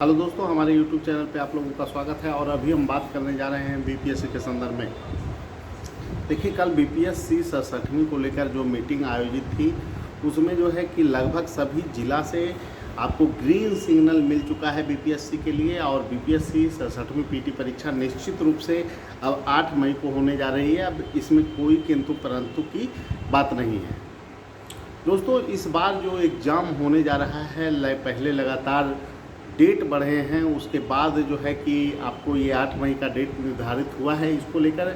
Hello दोस्तों, हमारे YouTube channel पे आप लोगों का स्वागत है। और अभी हम बात करने जा रहे हैं बीपीएससी के संदर्भ में। देखिए, कल बीपीएससी 67वीं को लेकर जो मीटिंग आयोजित थी, उसमें जो है कि लगभग सभी जिला से आपको ग्रीन सिग्नल मिल चुका है बीपीएससी के लिए। और बीपीएससी 67वीं पीटी परीक्षा निश्चित रूप से अब 8 मई को होने जा रही है। अब इसमें कोई किंतु परंतु की बात नहीं है दोस्तों। इस बार जो एग्ज़ाम होने जा रहा है, पहले लगातार डेट बढ़े हैं, उसके बाद जो है कि आपको ये 8 मई का डेट निर्धारित हुआ है। इसको लेकर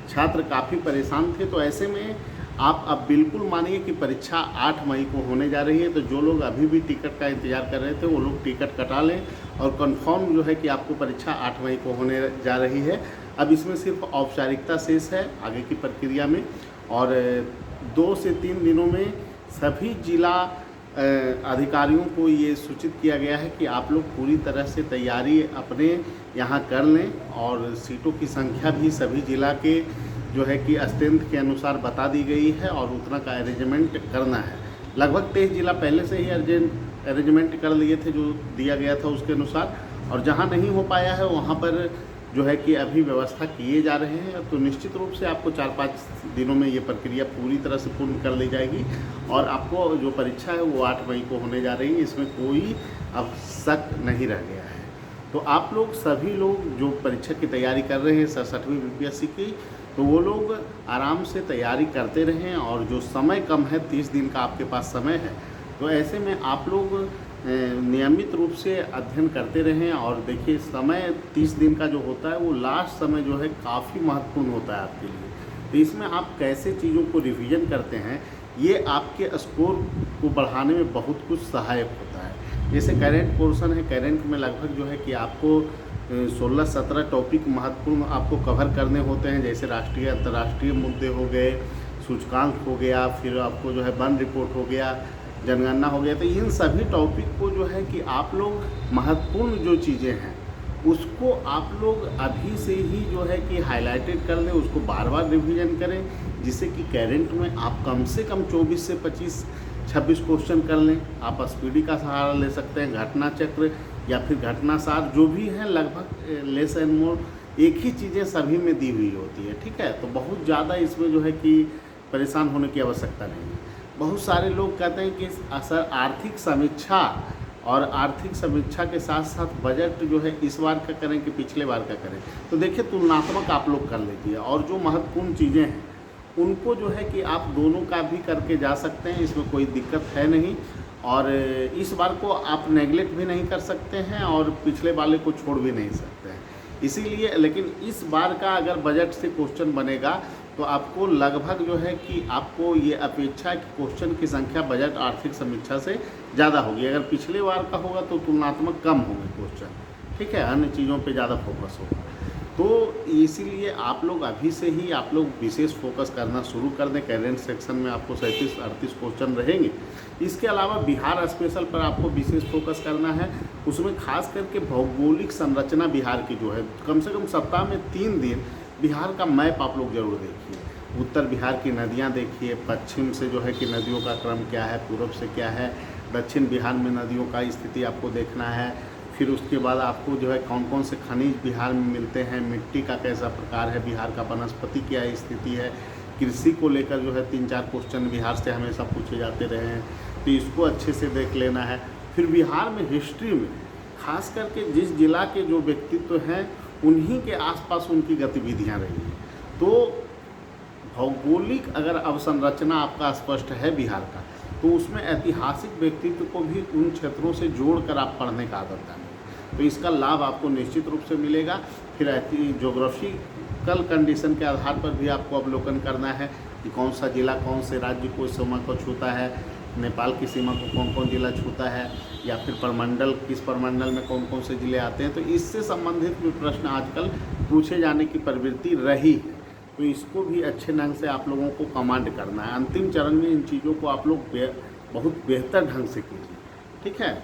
छात्र काफ़ी परेशान थे। तो ऐसे में आप अब बिल्कुल मानिए कि परीक्षा 8 मई को होने जा रही है। तो जो लोग अभी भी टिकट का इंतज़ार कर रहे थे, वो लोग टिकट कटा लें और कंफर्म जो है कि आपको परीक्षा 8 मई को होने जा रही है। अब इसमें सिर्फ औपचारिकता शेष है आगे की प्रक्रिया में। और 2 से 3 दिनों में सभी जिला अधिकारियों को ये सूचित किया गया है कि आप लोग पूरी तरह से तैयारी अपने यहाँ कर लें। और सीटों की संख्या भी सभी जिला के जो है कि स्ट्रेंथ के अनुसार बता दी गई है और उतना का अरेंजमेंट करना है। लगभग 23 जिला पहले से ही अरेंजमेंट कर लिए थे जो दिया गया था उसके अनुसार। और जहाँ नहीं हो पाया है वहाँ पर जो है कि अभी व्यवस्था किए जा रहे हैं। तो निश्चित रूप से आपको 4-5 दिनों में ये प्रक्रिया पूरी तरह से पूर्ण कर ली जाएगी और आपको जो परीक्षा है वो 8 मई को होने जा रही है। इसमें कोई अब शक नहीं रह गया है। तो आप लोग सभी लोग जो परीक्षा की तैयारी कर रहे हैं 67वीं बीपीएससी की, तो वो लोग आराम से तैयारी करते रहें। और जो समय कम है, 30 दिन का आपके पास समय है, तो ऐसे में आप लोग नियमित रूप से अध्ययन करते रहें। और देखिए, समय 30 दिन का जो होता है वो लास्ट समय जो है काफ़ी महत्वपूर्ण होता है आपके लिए। तो इसमें आप कैसे चीज़ों को रिवीजन करते हैं, ये आपके स्कोर को बढ़ाने में बहुत कुछ सहायक होता है। जैसे करेंट पोर्शन है, करेंट में लगभग जो है कि आपको 16-17 टॉपिक महत्वपूर्ण आपको कवर करने होते हैं। जैसे राष्ट्रीय अंतर्राष्ट्रीय मुद्दे हो गए, सूचकांक हो गया, फिर आपको जो है वन रिपोर्ट हो गया, जनगणना हो गया। तो इन सभी टॉपिक को जो है कि आप लोग महत्वपूर्ण जो चीज़ें हैं उसको आप लोग अभी से ही जो है कि हाईलाइटेड कर लें, उसको बार बार रिवीजन करें, जिससे कि करेंट में आप कम से कम 24 से 25-26 क्वेश्चन कर लें। आप स्पीडी का सहारा ले सकते हैं, घटना चक्र या फिर घटनासार जो भी है, लगभग लेस एंड मोर एक ही चीज़ें सभी में दी हुई होती है। ठीक है, तो बहुत ज़्यादा इसमें जो है कि परेशान होने की आवश्यकता नहीं है। बहुत सारे लोग कहते हैं कि सर आर्थिक समीक्षा और आर्थिक समीक्षा के साथ साथ बजट जो है इस बार का करें कि पिछले बार का करें। तो देखिए, तुलनात्मक आप लोग कर लीजिए और जो महत्वपूर्ण चीज़ें हैं उनको जो है कि आप दोनों का भी करके जा सकते हैं। इसमें कोई दिक्कत है नहीं। और इस बार को आप नेगलेक्ट भी नहीं कर सकते हैं और पिछले वाले को छोड़ भी नहीं सकते हैं। इसीलिए, लेकिन इस बार का अगर बजट से क्वेश्चन बनेगा तो आपको लगभग जो है कि आपको ये अपेक्षा कि क्वेश्चन की संख्या बजट आर्थिक समीक्षा से ज़्यादा होगी। अगर पिछले बार का होगा तो तुलनात्मक कम होंगे क्वेश्चन। ठीक है, अन्य चीज़ों पे ज़्यादा फोकस होगा। तो इसीलिए आप लोग अभी से ही आप लोग विशेष फोकस करना शुरू कर दें। करेंट सेक्शन में आपको 37-38 क्वेश्चन रहेंगे। इसके अलावा बिहार स्पेशल पर आपको विशेष फोकस करना है। उसमें खास करके भौगोलिक संरचना बिहार की जो है, कम से कम सप्ताह में 3 दिन बिहार का मैप आप लोग जरूर देखिए। उत्तर बिहार की नदियाँ देखिए, पश्चिम से जो है कि नदियों का क्रम क्या है, पूर्व से क्या है, दक्षिण बिहार में नदियों का स्थिति आपको देखना है। फिर उसके बाद आपको जो है कौन कौन से खनिज बिहार में मिलते हैं, मिट्टी का कैसा प्रकार है, बिहार का वनस्पति क्या स्थिति है, कृषि को लेकर जो है 3-4 क्वेश्चन बिहार से हमेशा पूछे जाते रहे हैं, तो इसको अच्छे से देख लेना है। फिर बिहार में हिस्ट्री में खास करके जिस जिला के जो व्यक्तित्व हैं उन्हीं के आसपास उनकी गतिविधियां रही हैं। तो भौगोलिक अगर अवसंरचना आपका स्पष्ट है बिहार का, तो उसमें ऐतिहासिक व्यक्तित्व को भी उन क्षेत्रों से जोड़कर आप पढ़ने का आदत डालें, तो इसका लाभ आपको निश्चित रूप से मिलेगा। फिर ज्योग्राफिकल कंडीशन के आधार पर भी आपको अवलोकन करना है कि कौन सा जिला कौन से राज्य को सीमा को छूता है, नेपाल की सीमा को कौन कौन जिला छूता है, या फिर प्रमंडल किस प्रमंडल में कौन कौन से जिले आते हैं। तो इससे संबंधित भी प्रश्न आजकल पूछे जाने की प्रवृत्ति रही है। तो इसको भी अच्छे ढंग से आप लोगों को कमांड करना है। अंतिम चरण में इन चीज़ों को आप लोग बहुत बेहतर ढंग से कीजिए। ठीक है,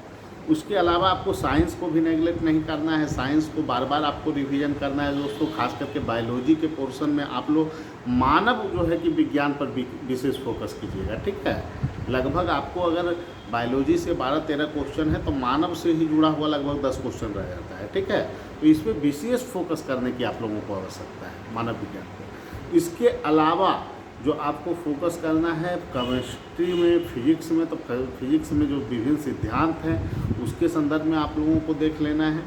उसके अलावा आपको साइंस को भी नेगलेक्ट नहीं करना है। साइंस को बार बार आपको रिवीजन करना है दोस्तों। खास करके बायोलॉजी के पोर्शन में आप लोग मानव जो है कि विज्ञान पर विशेष फोकस कीजिएगा। ठीक है, लगभग आपको अगर बायोलॉजी से 12-13 क्वेश्चन है, तो मानव से ही जुड़ा हुआ लगभग 10 क्वेश्चन रह जाता है। ठीक है, तो इस पर विशेष फोकस करने की आप लोगों को आवश्यकता है मानव विज्ञान को। इसके अलावा जो आपको फोकस करना है केमिस्ट्री में, फिजिक्स में, तो फिजिक्स में जो विभिन्न सिद्धांत हैं उसके संदर्भ में आप लोगों को देख लेना है।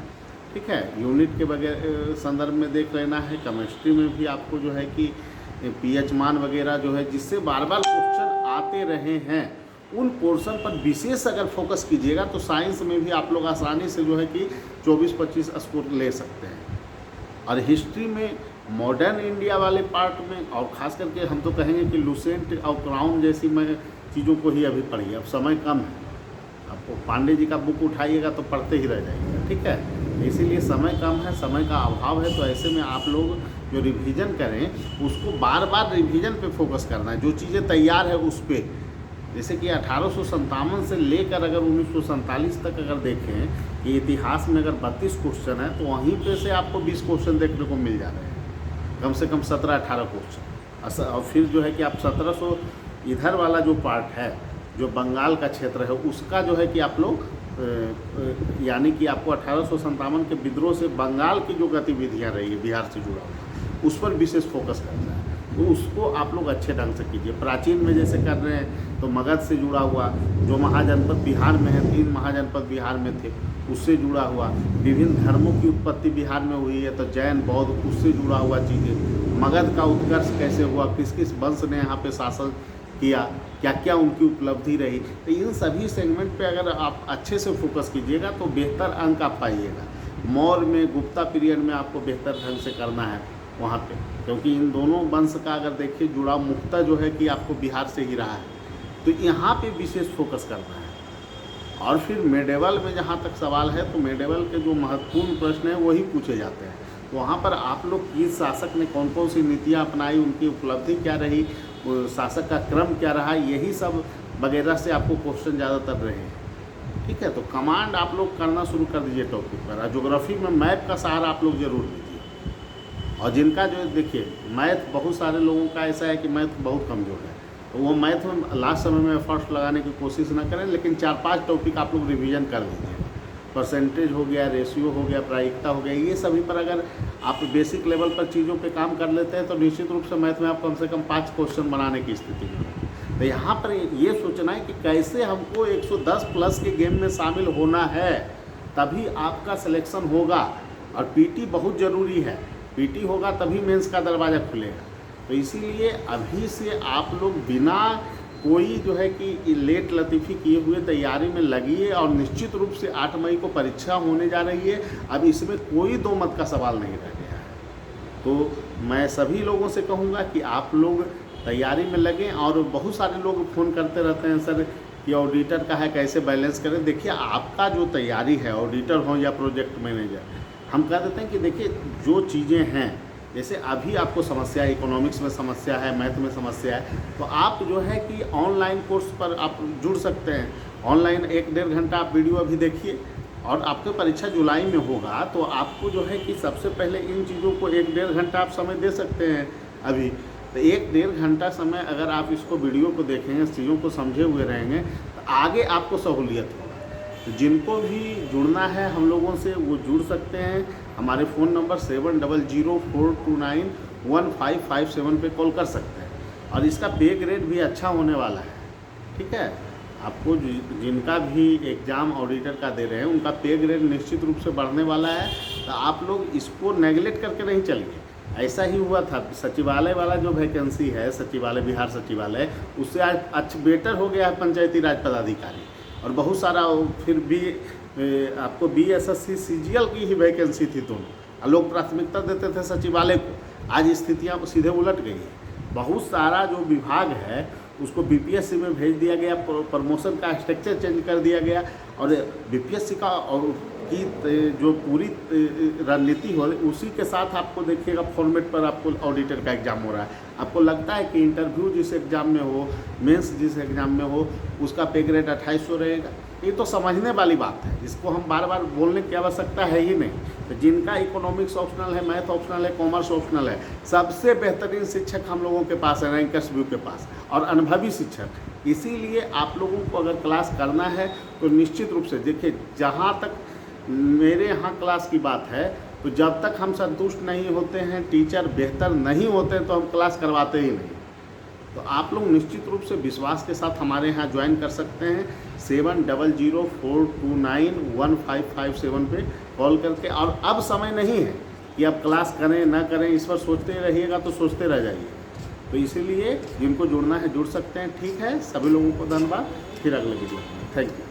ठीक है, यूनिट के वगैरह संदर्भ में देख लेना है। केमिस्ट्री में भी आपको जो है कि पीएच मान वगैरह जो है जिससे बार बार क्वेश्चन आते रहे हैं उन पोर्शन पर विशेष अगर फोकस कीजिएगा तो साइंस में भी आप लोग आसानी से जो है कि 24-25 स्कोर ले सकते हैं। और हिस्ट्री में मॉडर्न इंडिया वाले पार्ट में, और ख़ास करके हम तो कहेंगे कि लुसेंट और क्राउन जैसी मैं चीज़ों को ही अभी पढ़िए, अब समय कम है। आपको पांडे जी का बुक उठाइएगा तो पढ़ते ही रह जाइएगा। ठीक है, इसीलिए समय कम है, समय का अभाव है, तो ऐसे में आप लोग जो रिवीजन करें उसको बार बार रिवीजन पे फोकस करना है। जो चीज़ें तैयार है उस पर, जैसे कि 1857 से लेकर अगर 1947 तक अगर देखें कि इतिहास में अगर 32 क्वेश्चन है तो वहीं पे से आपको 20 क्वेश्चन देखने को मिल जा रहे हैं, कम से कम 17-18 क्वेश्चन। और फिर जो है कि आप 1700 इधर वाला जो पार्ट है जो बंगाल का क्षेत्र है उसका जो है कि आप लोग यानी कि आपको 1857 के विद्रोह से बंगाल की जो गतिविधियाँ रही है बिहार से जुड़ा हुआ उस पर विशेष फोकस करना है, तो उसको आप लोग अच्छे ढंग से कीजिए। प्राचीन में जैसे कर रहे हैं तो मगध से जुड़ा हुआ जो महाजनपद बिहार में है, 3 महाजनपद बिहार में थे, उससे जुड़ा हुआ विभिन्न धर्मों की उत्पत्ति बिहार में हुई है तो जैन बौद्ध उससे जुड़ा हुआ चीज़ें, मगध का उत्कर्ष कैसे हुआ, किस किस वंश ने यहाँ पे शासन किया, क्या क्या उनकी उपलब्धि रही, तो इन सभी सेगमेंट पे अगर आप अच्छे से फोकस कीजिएगा तो बेहतर अंक आप पाइएगा। मौर्य में, गुप्ता पीरियड में आपको बेहतर ढंग से करना है वहाँ पे, क्योंकि इन दोनों वंश का अगर देखिए जुड़ाव मुख्यतः जो है कि आपको बिहार से ही रहा है, तो यहाँ पे विशेष फोकस करना है। और फिर मेडिवल में जहाँ तक सवाल है तो मेडिवल के जो महत्वपूर्ण प्रश्न हैं वही पूछे जाते हैं, तो वहाँ पर आप लोग किस शासक ने कौन कौन सी नीतियाँ अपनाई, उनकी उपलब्धि क्या रही, शासक का क्रम क्या रहा, यही सब वगैरह से आपको क्वेश्चन ज़्यादातर रहे हैं। ठीक है, तो कमांड आप लोग करना शुरू कर दीजिए टॉपिक पर। और ज्योग्राफी में मैप का सहारा आप लोग जरूर लीजिए। और जिनका जो देखिए मैथ बहुत सारे लोगों का ऐसा है कि मैथ बहुत कमज़ोर है, तो वो मैथ में लास्ट समय में एफर्ट्स लगाने की कोशिश ना करें, लेकिन 4-5 टॉपिक आप लोग रिवीजन कर लीजिए। परसेंटेज हो गया, रेशियो हो गया, प्रायिकता हो गया, ये सभी पर अगर आप बेसिक लेवल पर चीज़ों पे काम कर लेते हैं तो निश्चित रूप से मैथ में आप कम से कम 5 क्वेश्चन बनाने की स्थिति में हो। तो यहाँ पर ये सोचना है कि कैसे हमको 110 प्लस के गेम में शामिल होना है, तभी आपका सिलेक्शन होगा। और पीटी बहुत ज़रूरी है, पीटी होगा तभी मेंस का दरवाज़ा खुलेगा। तो इसीलिए अभी से आप लोग बिना कोई जो है कि लेट लतीफ़ी किए हुए तैयारी में लगिए, और निश्चित रूप से 8 मई को परीक्षा होने जा रही है। अब इसमें कोई दो मत का सवाल नहीं रह गया है। तो मैं सभी लोगों से कहूँगा कि आप लोग तैयारी में लगें। और बहुत सारे लोग फ़ोन करते रहते हैं सर कि ऑडिटर का है कैसे बैलेंस करें। देखिए आपका जो तैयारी है, ऑडिटर हो या प्रोजेक्ट मैनेजर, हम कह देते हैं कि देखिए जो चीज़ें हैं, जैसे अभी आपको समस्या है, इकोनॉमिक्स में समस्या है, मैथ में समस्या है, तो आप जो है कि ऑनलाइन कोर्स पर आप जुड़ सकते हैं। ऑनलाइन 1-1.5 घंटा आप वीडियो अभी देखिए, और आपकी परीक्षा जुलाई में होगा तो आपको जो है कि सबसे पहले इन चीज़ों को 1-1.5 घंटा आप समय दे सकते हैं अभी। तो 1-1.5 घंटा समय अगर आप इसको वीडियो को देखेंगे, चीज़ों को समझे हुए रहेंगे, तो आगे आपको सहूलियत होगा। तो जिनको भी जुड़ना है हम लोगों से वो जुड़ सकते हैं। हमारे फ़ोन नंबर 7004291557 पे कॉल कर सकते हैं। और इसका पे ग्रेड भी अच्छा होने वाला है। ठीक है, आपको जिनका भी एग्ज़ाम ऑडिटर का दे रहे हैं उनका पे ग्रेड निश्चित रूप से बढ़ने वाला है। तो आप लोग इसको नेगलेक्ट करके नहीं चलिए। ऐसा ही हुआ था, सचिवालय वाला जो वैकेंसी है, सचिवालय, बिहार सचिवालय, उससे आज अच्छा बेटर हो गया है पंचायती राज पदाधिकारी। और बहुत सारा फिर भी आपको BSSC CGL की ही वैकेंसी थी दोनों, लोग प्राथमिकता देते थे सचिवालय को। आज स्थितियाँ सीधे उलट गई है। बहुत सारा जो विभाग है उसको BPSC में भेज दिया गया, प्रमोशन का स्ट्रक्चर चेंज कर दिया गया। और BPSC का और की जो पूरी रणनीति हो उसी के साथ आपको देखिएगा फॉर्मेट पर आपको ऑडिटर का एग्ज़ाम हो रहा है। आपको लगता है कि इंटरव्यू जिस एग्ज़ाम में हो, मेंस जिस एग्ज़ाम में हो, उसका पे ग्रेड 2800 रहेगा। ये तो समझने वाली बात है, इसको हम बार बार बोलने की आवश्यकता है ही नहीं। तो जिनका इकोनॉमिक्स ऑप्शनल है, मैथ ऑप्शनल है, कॉमर्स ऑप्शनल है, सबसे बेहतरीन शिक्षक हम लोगों के पास है, रैंकर्स व्यू के पास, और अनुभवी शिक्षक। इसीलिए आप लोगों को अगर क्लास करना है तो निश्चित रूप से देखिए, जहाँ तक मेरे यहाँ क्लास की बात है, तो जब तक हम संतुष्ट नहीं होते हैं, टीचर बेहतर नहीं होते, तो हम क्लास करवाते ही नहीं। तो आप लोग निश्चित रूप से विश्वास के साथ हमारे यहाँ ज्वाइन कर सकते हैं 7004291557 पे कॉल करके। और अब समय नहीं है कि आप क्लास करें ना करें, इस पर सोचते रहिएगा तो सोचते रह जाइए। तो इसीलिए जिनको जुड़ना है जुड़ सकते हैं। ठीक है, सभी लोगों को धन्यवाद। फिर अगले वीडियो में थैंक यू।